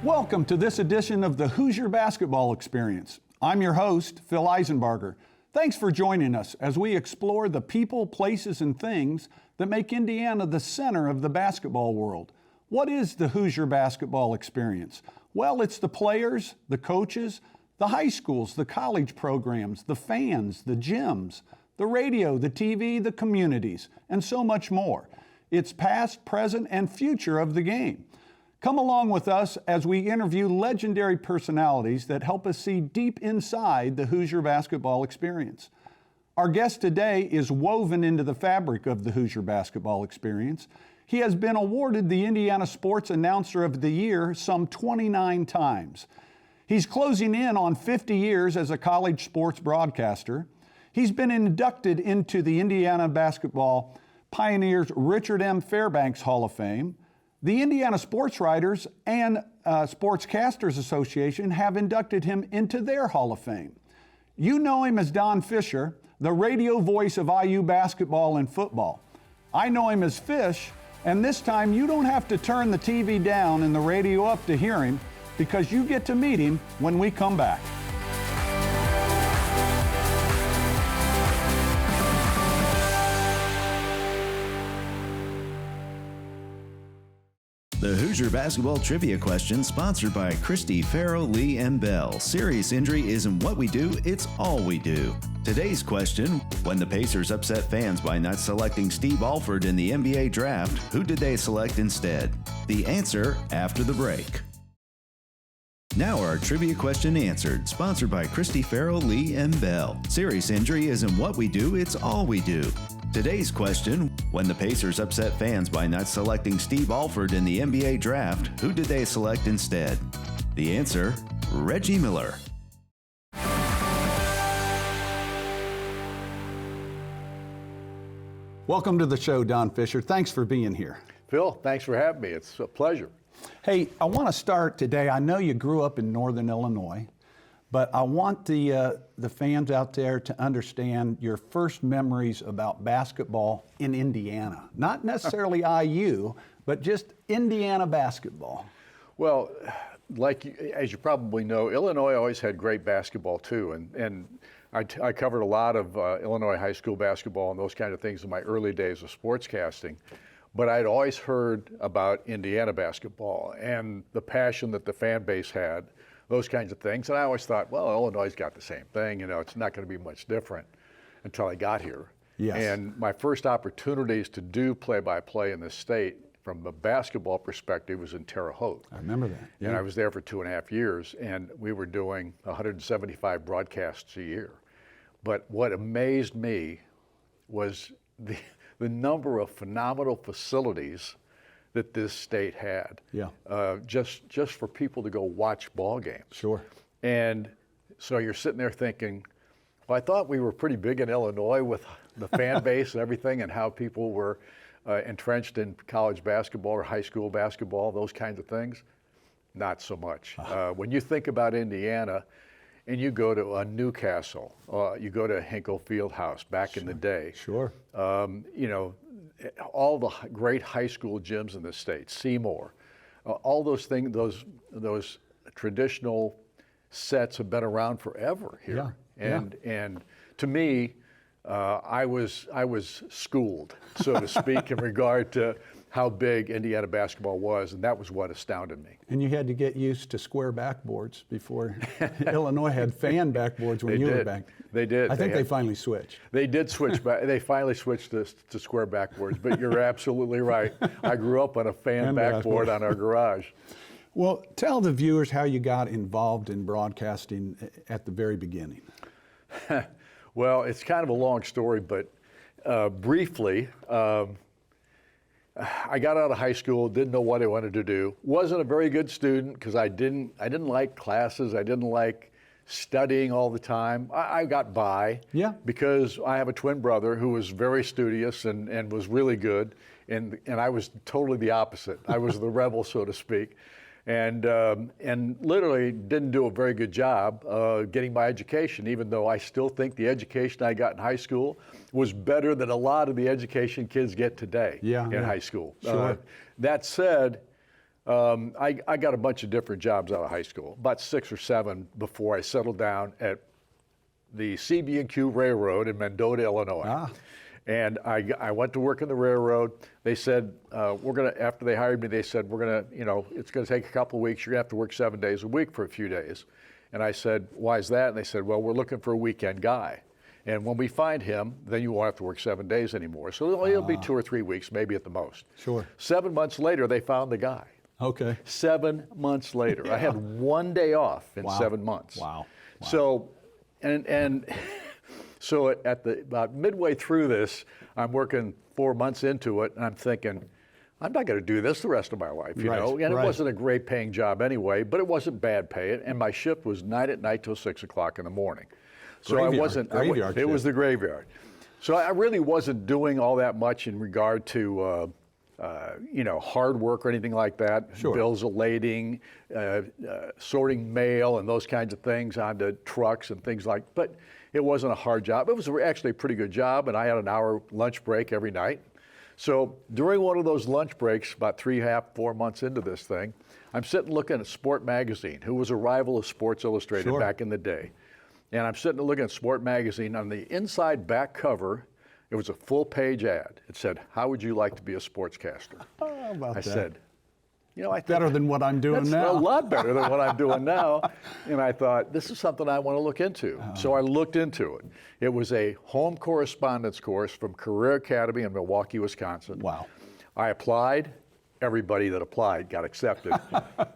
Welcome to this edition of the Hoosier Basketball Experience. I'm your host, Phil Eisenbarger. Thanks for joining us as we explore the people, places, and things that make Indiana the center of the basketball world. What is the Hoosier Basketball Experience? Well, it's the players, the coaches, the high schools, the college programs, the fans, the gyms, the radio, the TV, the communities, and so much more. It's past, present, and future of the game. Come along with us as we interview legendary personalities that help us see deep inside the Hoosier Basketball Experience. Our guest today is woven into the fabric of the Hoosier Basketball Experience. He has been awarded the Indiana Sports Announcer of the Year some 29 times. He's closing in on 50 years as a college sports broadcaster. He's been inducted into the Indiana Basketball Pioneers Richard M. Fairbanks Hall of Fame. The Indiana Sports Writers and Sportscasters Association have inducted him into their Hall of Fame. You know him as Don Fischer, the radio voice of IU basketball and football. I know him as Fish, and this time you don't have to turn the TV down and the radio up to hear him, because you get to meet him when we come back. The Hoosier Basketball Trivia Question, sponsored by Christy, Farrow, Lee, and Bell. Serious injury isn't what we do, it's all we do. Today's question: when the Pacers upset fans by not selecting Steve Alford in the NBA draft, who did they select instead? The answer after the break. Now our trivia question answered, sponsored by Christy, Farrow, Lee, and Bell. Serious injury isn't what we do, it's all we do. Today's question: when the Pacers upset fans by not selecting Steve Alford in the NBA draft, who did they select instead? The answer: Reggie Miller. Welcome to the show, Don Fischer. Thanks for being here. Phil, thanks for having me. It's a pleasure. Hey, I want to start today. I know you grew up in Northern Illinois, but I want the fans out there to understand your first memories about basketball in Indiana. Not necessarily IU, but just Indiana basketball. Well, as you probably know, Illinois always had great basketball too, and I covered a lot of Illinois high school basketball and those kind of things in my early days of sportscasting. But I'd always heard about Indiana basketball and the passion that the fan base had, those kinds of things. And I always thought, well, Illinois' got the same thing, it's not going to be much different until I got here. Yes. And my first opportunities to do play-by-play in this state from a basketball perspective was in Terre Haute. I remember that. Yeah. And I was there for 2.5 years, and we were doing 175 broadcasts a year. But what amazed me was the number of phenomenal facilities that this state had. Yeah. Just for people to go watch ball games. Sure. And so you're sitting there thinking, well, I thought we were pretty big in Illinois with the fan base and everything, and how people were entrenched in college basketball or high school basketball, those kinds of things. Not so much. When you think about Indiana, and you go to Newcastle, you go to Hinkle Fieldhouse back in the day. Sure. All the great high school gyms in the state, Seymour, all those things, those traditional sets have been around forever here. Yeah. And to me, I was schooled, so to speak, in regard to how big Indiana basketball was, and that was what astounded me. And you had to get used to square backboards before Illinois had fan backboards when you were back. They did. I think they finally switched. They did switch back. They finally switched to square backboards, but you're absolutely right. I grew up on a fan backboard on our garage. Well, tell the viewers how you got involved in broadcasting at the very beginning. Well, it's kind of a long story, but briefly, I got out of high school, didn't know what I wanted to do. Wasn't a very good student because I didn't like classes. I didn't like studying all the time. I got by because I have a twin brother who was very studious and was really good, and I was totally the opposite. I was the rebel, so to speak. And literally didn't do a very good job getting my education, even though I still think the education I got in high school was better than a lot of the education kids get today in high school. Sure. That said, I got a bunch of different jobs out of high school, about 6 or 7 before I settled down at the CB&Q Railroad in Mendota, Illinois. And I went to work in the railroad. They said, after they hired me, they said, it's going to take a couple of weeks. You're going to have to work 7 days a week for a few days. And I said, why is that? And they said, well, we're looking for a weekend guy. And when we find him, then you won't have to work 7 days anymore. So it'll be 2 or 3 weeks, maybe at the most. Sure. 7 months later, they found the guy. Okay. 7 months later. Yeah. I had 1 day off in 7 months. Wow. So, so about midway through this, I'm working 4 months into it, and I'm thinking, I'm not going to do this the rest of my life, you know? And it wasn't a great paying job anyway, but it wasn't bad pay. And my shift was 9 at night till 6 o'clock in the morning. So it was the graveyard. So I really wasn't doing all that much in regard to, hard work or anything like that. Sure. Bills of lading, sorting mail and those kinds of things onto trucks and things like, but it wasn't a hard job. It was actually a pretty good job, and I had an hour lunch break every night. So during one of those lunch breaks, about 3.5, 4 months into this thing, I'm sitting looking at Sport Magazine, who was a rival of Sports Illustrated back in the day. And I'm sitting looking at Sport Magazine. On the inside back cover, it was a full-page ad. It said, "How would you like to be a sportscaster?" I said, I think better than what I'm doing now. That's a lot better than what I'm doing now. And I thought, this is something I want to look into. So I looked into it. It was a home correspondence course from Career Academy in Milwaukee, Wisconsin. Wow. I applied. Everybody that applied got accepted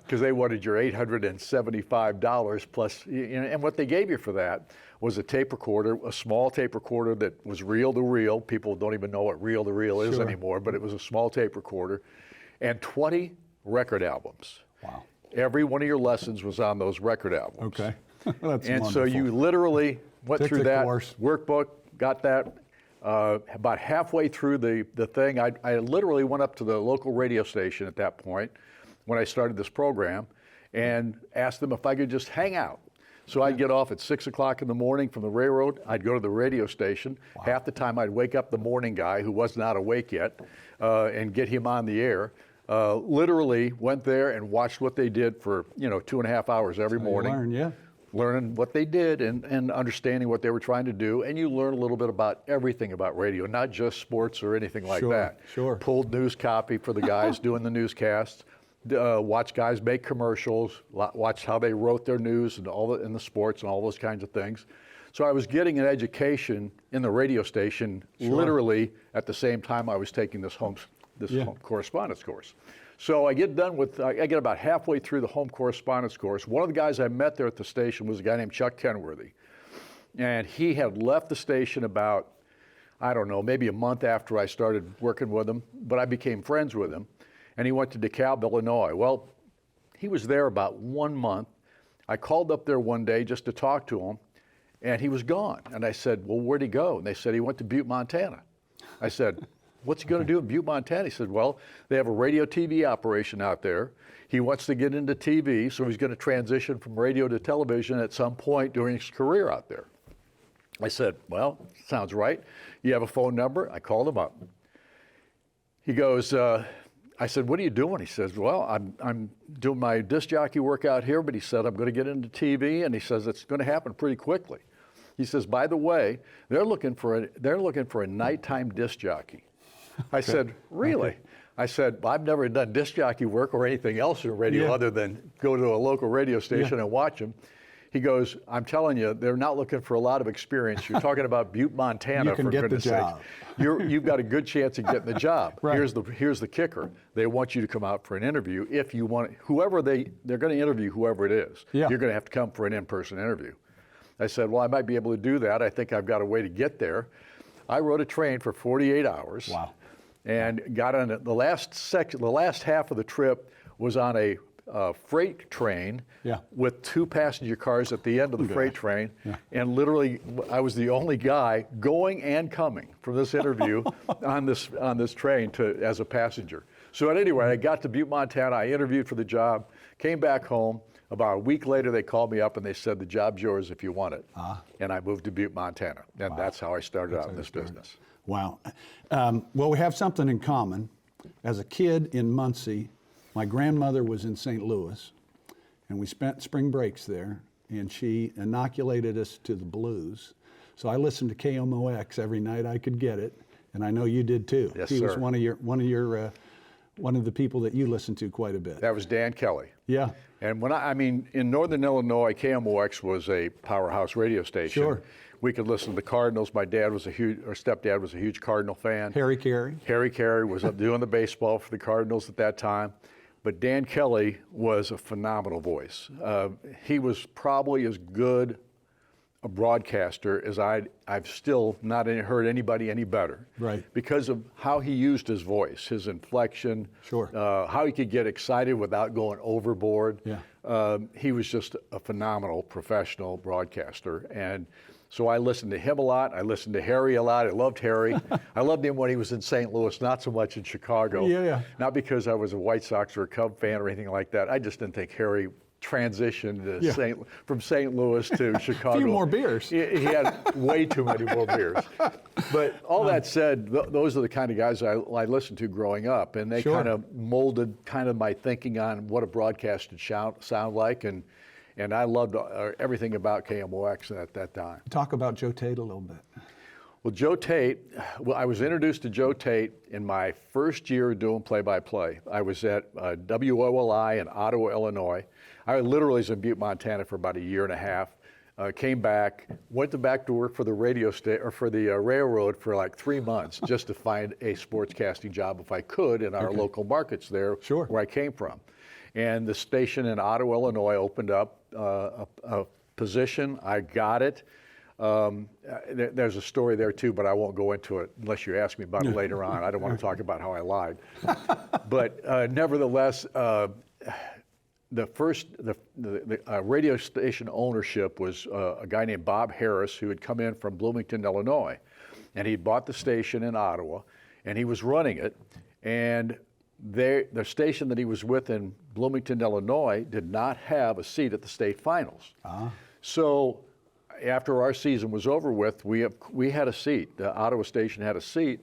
because they wanted your $875 plus. And what they gave you for that was a tape recorder, a small tape recorder that was reel to reel. People don't even know what reel to reel is anymore, but it was a small tape recorder, and 20 record albums. Wow. Every one of your lessons was on those record albums. Okay. That's and wonderful. so you literally went through that course. Workbook, got that. About halfway through the thing, I literally went up to the local radio station at that point when I started this program and asked them if I could just hang out. So I'd get off at 6 o'clock in the morning from the railroad. I'd go to the radio station. Wow. Half the time I'd wake up the morning guy who was not awake yet and get him on the air. Literally went there and watched what they did for 2.5 hours every morning. You learn, learning what they did and understanding what they were trying to do. And you learn a little bit about everything about radio, not just sports or anything like that. Sure. Pulled news copy for the guys doing the newscasts, watch guys make commercials, watch how they wrote their news and in the sports and all those kinds of things. So I was getting an education in the radio station literally at the same time I was taking this home correspondence course. So I get about halfway through the home correspondence course. One of the guys I met there at the station was a guy named Chuck Kenworthy. And he had left the station about, I don't know, maybe a month after I started working with him, but I became friends with him. And he went to DeKalb, Illinois. Well, he was there about 1 month. I called up there one day just to talk to him, and he was gone. And I said, well, where'd he go? And they said he went to Butte, Montana. I said, what's he going to do in Butte, Montana? He said, well, they have a radio TV operation out there. He wants to get into TV, so he's going to transition from radio to television at some point during his career out there. I said, well, sounds right. You have a phone number? I called him up. He goes, I said, what are you doing? He says, well, I'm doing my disc jockey work out here, but he said, I'm going to get into TV, and he says, it's going to happen pretty quickly. He says, by the way, they're looking for a nighttime disc jockey. I said, really? Okay. I said, I've never done disc jockey work or anything else in radio other than go to a local radio station and watch them. He goes, I'm telling you, they're not looking for a lot of experience. You're talking about Butte, Montana, for goodness sake. You've got a good chance of getting the job. Right. Here's the kicker. They want you to come out for an interview. If you want, they're going to interview whoever it is. Yeah. You're going to have to come for an in-person interview. I said, well, I might be able to do that. I think I've got a way to get there. I rode a train for 48 hours. Wow. And got on the last half of the trip was on a freight train with 2 passenger cars at the end of the freight train. Yeah. And literally, I was the only guy going and coming from this interview on this train as a passenger. So anyway, I got to Butte, Montana. I interviewed for the job, came back home. About a week later, they called me up and they said, the job's yours if you want it. And I moved to Butte, Montana. And that's how I started out in this business. Wow. Well, we have something in common. As a kid in Muncie, My grandmother was in St. Louis, and we spent spring breaks there, and she inoculated us to the blues. So I listened to KMOX every night I could get it, and I know you did too. Yes, he sir. was one of the people that you listened to quite a bit. That was Dan Kelly. Yeah. And when in Northern Illinois, KMOX was a powerhouse radio station. Sure. We could listen to the Cardinals. My stepdad was a huge Cardinal fan. Harry Carey. Harry Carey was up doing the baseball for the Cardinals at that time. But Dan Kelly was a phenomenal voice. He was probably as good a broadcaster as I've still not heard anybody any better. Right. Because of how he used his voice, his inflection, Sure. How he could get excited without going overboard. Yeah. He was just a phenomenal professional broadcaster. And so I listened to him a lot. I listened to Harry a lot. I loved Harry. I loved him when he was in St. Louis, not so much in Chicago. Yeah. Not because I was a White Sox or a Cub fan or anything like that. I just didn't think Harry transitioned from St. Louis to Chicago. A few more beers. He had way too many more beers. But all that said, those are the kind of guys I listened to growing up, and they Sure. kind of molded kind of my thinking on what a broadcast should sound like, and I loved everything about KMOX at that time. Talk about Joe Tate a little bit. Well, Joe Tate, I was introduced to Joe Tate in my first year doing play-by-play. I was at WOLI in Ottawa, Illinois. I literally was in Butte, Montana for about a year and a half. Came back, went back to work for the railroad for like 3 months just to find a sportscasting job if I could in our local markets there Sure. where I came from. And the station in Ottawa, Illinois opened up a position. I got it. There's a story there too, but I won't go into it unless you ask me about it later on. I don't want to talk about how I lied. But nevertheless, the radio station ownership was a guy named Bob Harris, who had come in from Bloomington, Illinois, and he'd bought the station in Ottawa, and he was running it. And the station that he was with in Bloomington, Illinois, did not have a seat at the state finals. So after our season was over with, we had a seat. The Ottawa station had a seat,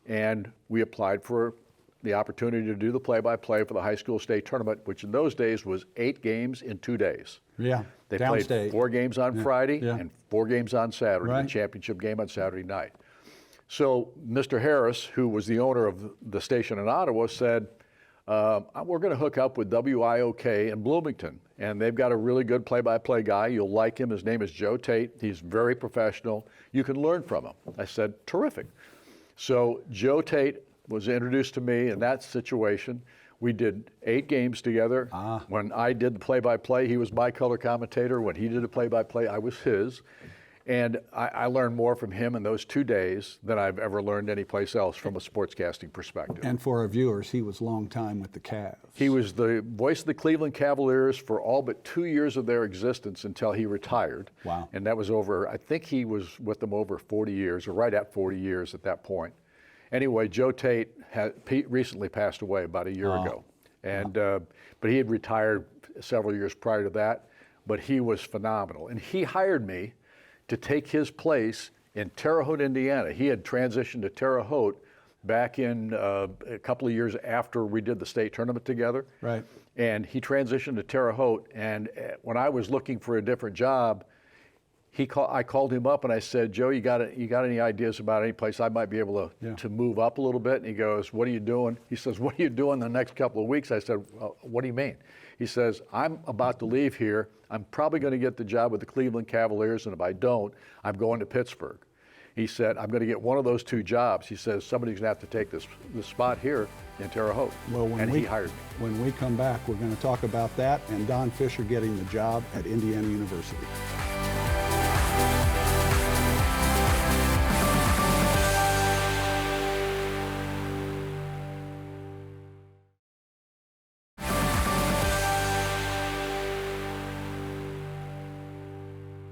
and we applied for the opportunity to do the play-by-play for the high school state tournament, which in those days was 8 games in 2 days. Yeah. They played downstate. 4 games on Friday Yeah. and 4 games on Saturday, Right. the championship game on Saturday night. So Mr. Harris, who was the owner of the station in Ottawa, said, we're going to hook up with WIOK in Bloomington, and they've got a really good play-by-play guy. You'll like him. His name is Joe Tate. He's very professional. You can learn from him. I said, terrific. So Joe Tate was introduced to me in that situation. We did 8 games together. When I did the play-by-play, he was my color commentator. When he did the play-by-play, I was his. And I learned more from him in those 2 days than I've ever learned anyplace else from a sportscasting perspective. And for our viewers, he was long time with the Cavs. He was the voice of the Cleveland Cavaliers for all but 2 years of their existence until he retired. Wow. And that was I think he was with them over 40 years, or right at 40 years at that point. Anyway, Joe Tate recently passed away about a year ago. And but he had retired several years prior to that, but he was phenomenal. And he hired me to take his place in Terre Haute, Indiana. He had transitioned to Terre Haute back in a couple of years after we did the state tournament together. Right. And he transitioned to Terre Haute. And when I was looking for a different job, I called him up and I said, Joe, you got any ideas about any place I might be able to move up a little bit? And he goes, what are you doing? He says, what are you doing the next couple of weeks? I said, what do you mean? He says, I'm about to leave here. I'm probably going to get the job with the Cleveland Cavaliers, and if I don't, I'm going to Pittsburgh. He said, I'm going to get one of those 2 jobs. He says, somebody's going to have to take this spot here in Terre Haute. Well, he hired me. When we come back, we're going to talk about that and Don Fischer getting the job at Indiana University.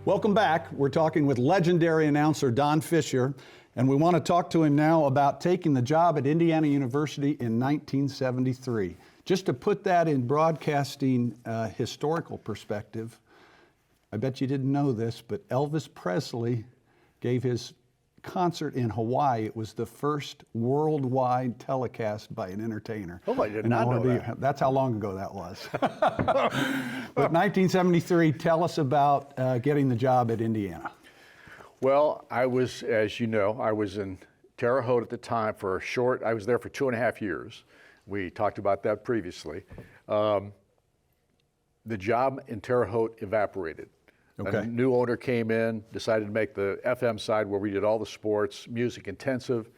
Welcome back. We're talking with legendary announcer Don Fischer, and we want to talk to him now about taking the job at Indiana University in 1973. Just to put that in broadcasting historical perspective, I bet you didn't know this, but Elvis Presley gave his concert in Hawaii. It was the first worldwide telecast by an entertainer. Oh, I did not know that. That's how long ago that was. But 1973, tell us about getting the job at Indiana. Well, I was, as you know, I was in Terre Haute at the time I was there for 2.5 years. We talked about that previously. The job in Terre Haute evaporated. Okay. A new owner came in, decided to make the FM side where we did all the sports, music intensive.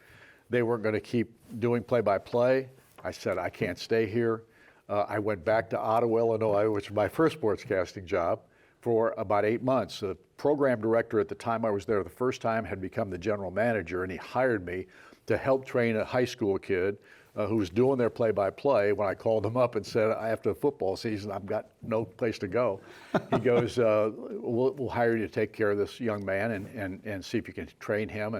They weren't going to keep doing play-by-play. I said, I can't stay here. I went back to Ottawa, Illinois, which was my first sportscasting job, for about 8 months. The program director at the time I was there the first time had become the general manager, and he hired me to help train a high school kid who was doing their play-by-play. When I called him up and said, after the football season, I've got no place to go, he goes, we'll hire you to take care of this young man and see if you can train him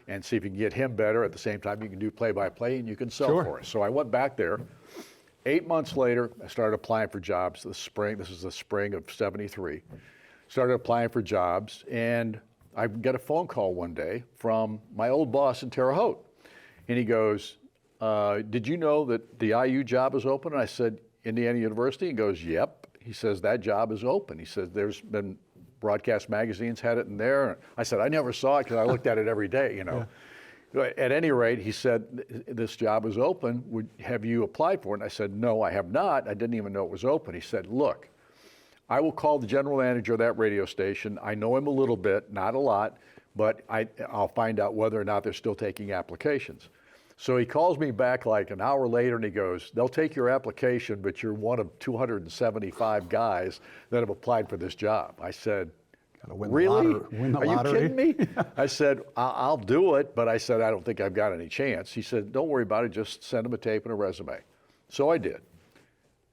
and see if you can get him better. At the same time, you can do play-by-play and you can sell for us. So I went back there. 8 months later, I started applying for jobs this spring. This is the spring of '73. Started applying for jobs, and I get a phone call one day from my old boss in Terre Haute. And he goes, did you know that the IU job is open? And I said, Indiana University? He goes, yep. He says, that job is open. He says, there's been broadcast magazines had it in there. I said, I never saw it because I looked at it every day, you know. Yeah. At any rate, he said, this job is open. Have you applied for it? And I said, no, I have not. I didn't even know it was open. He said, look, I will call the general manager of that radio station. I know him a little bit, not a lot, but I'll find out whether or not they're still taking applications. So he calls me back like an hour later and he goes, they'll take your application, but you're one of 275 guys that have applied for this job. I said, really? Are you kidding me? I said, I'll do it, but I said, I don't think I've got any chance. He said, don't worry about it, just send him a tape and a resume. So I did.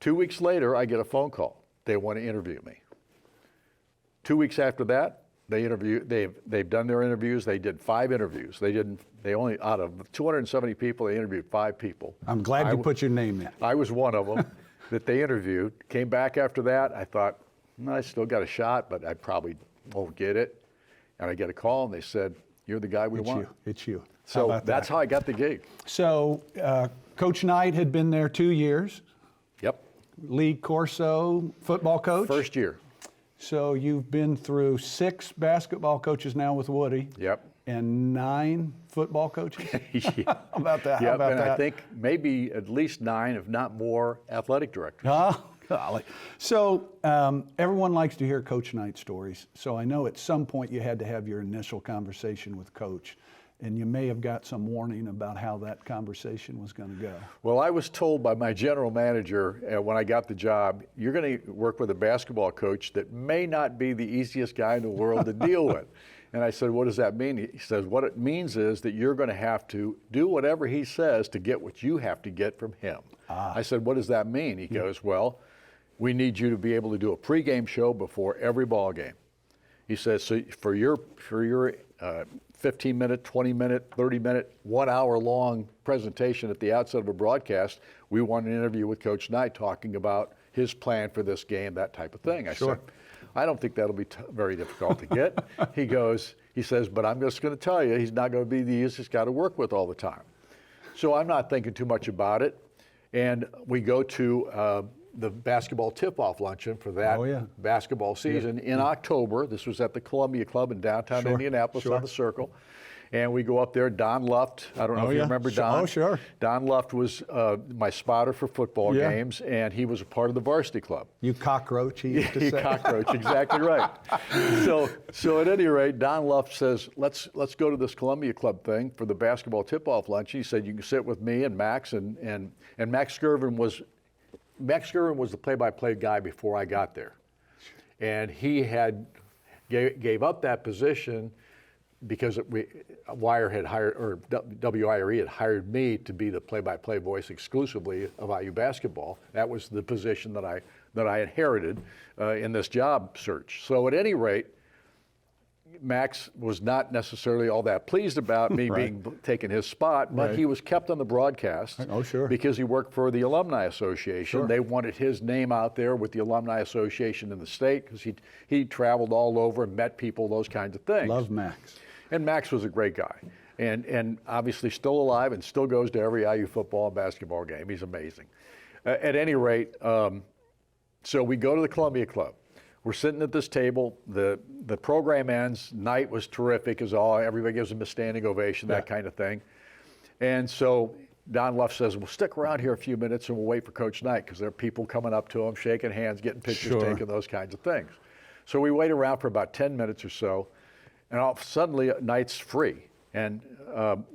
2 weeks later, I get a phone call. They want to interview me. 2 weeks after that, they've done their interviews. They did 5 interviews. They only, out of 270 people, they interviewed 5 people. I'm glad you put your name in. I was one of them that they interviewed. Came back after that, I thought, I still got a shot, but I probably won't get it. And I get a call and they said, you're the guy we want. It's you. So that's how I got the gig. So Coach Knight had been there 2 years. Yep. Lee Corso, football coach. First year. So you've been through 6 basketball coaches now with Woody. Yep. And 9 football coaches? Yeah. How about that? Yep, How about and that? I think maybe at least 9, if not more, athletic directors. Oh, golly. So everyone likes to hear Coach Knight stories. So I know at some point you had to have your initial conversation with Coach, and you may have got some warning about how that conversation was going to go. Well, I was told by my general manager when I got the job, you're going to work with a basketball coach that may not be the easiest guy in the world to deal with. And I said, what does that mean? He says, what it means is that you're going to have to do whatever he says to get what you have to get from him. I said, what does that mean? He goes, well, we need you to be able to do a pregame show before every ball game. He says, so for your 15-minute, 20-minute, 30-minute, 1 hour long presentation at the outset of a broadcast, we want an interview with Coach Knight talking about his plan for this game, that type of thing. I said, I don't think that'll be very difficult to get. He says, but I'm just going to tell you, he's not going to be the easiest guy to work with all the time. So I'm not thinking too much about it. And we go to the basketball tip-off luncheon for that basketball season in October. This was at the Columbia Club in downtown Indianapolis on the Circle. And we go up there. Don Luft, I don't know if you remember Don. Oh, sure. Don Luft was my spotter for football games, and he was a part of the varsity club. You cockroach, he used to say. Cockroach, exactly right. So at any rate, Don Luft says, let's go to this Columbia Club thing for the basketball tip-off lunch. He said, you can sit with me and Max, and Max Skirvin was the play-by-play guy before I got there. And he gave up that position because WIRE had hired, or WIRE had hired me to be the play-by-play voice exclusively of IU basketball. That was the position that I inherited in this job search. So at any rate, Max was not necessarily all that pleased about me taking his spot, but he was kept on the broadcast because he worked for the Alumni Association. They wanted his name out there with the Alumni Association in the state because he traveled all over and met people, those kinds of things. Love Max. And Max was a great guy, and obviously still alive and still goes to every IU football and basketball game. He's amazing. At any rate, so we go to the Columbia Club. We're sitting at this table. The program ends. Night was terrific, as all. Everybody gives him a standing ovation, that kind of thing. And so Don Luff says, "We'll stick around here a few minutes and we'll wait for Coach Knight," because there are people coming up to him, shaking hands, getting pictures taken, those kinds of things. So we wait around for about 10 minutes or so, and suddenly Knight's free. And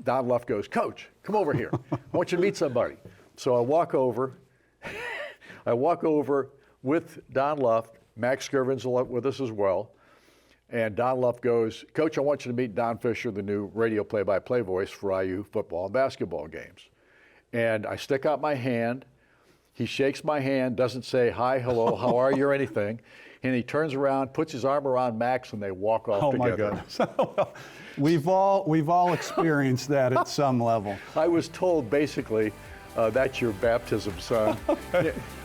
Don Luff goes, "Coach, come over here. I want you to meet somebody." So I walk over. I walk over with Don Luff. Max Skirvin's with us as well. And Don Luff goes, "Coach, I want you to meet Don Fischer, the new radio play-by-play voice for IU football and basketball games." And I stick out my hand. He shakes my hand, doesn't say hi, hello, how are you, or anything. And he turns around, puts his arm around Max, and they walk off together. Oh, my goodness. We've all experienced that at some level. I was told, basically, that's your baptism, son.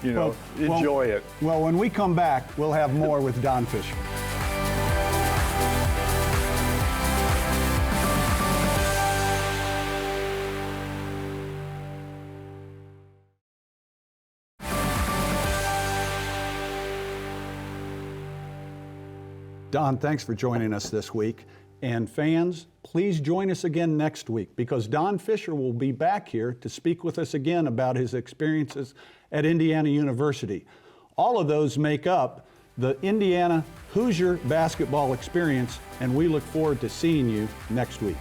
You know, enjoy it. Well, when we come back, we'll have more with Don Fischer. Don, thanks for joining us this week. And fans, please join us again next week, because Don Fischer will be back here to speak with us again about his experiences at Indiana University. All of those make up the Indiana Hoosier basketball experience, and we look forward to seeing you next week.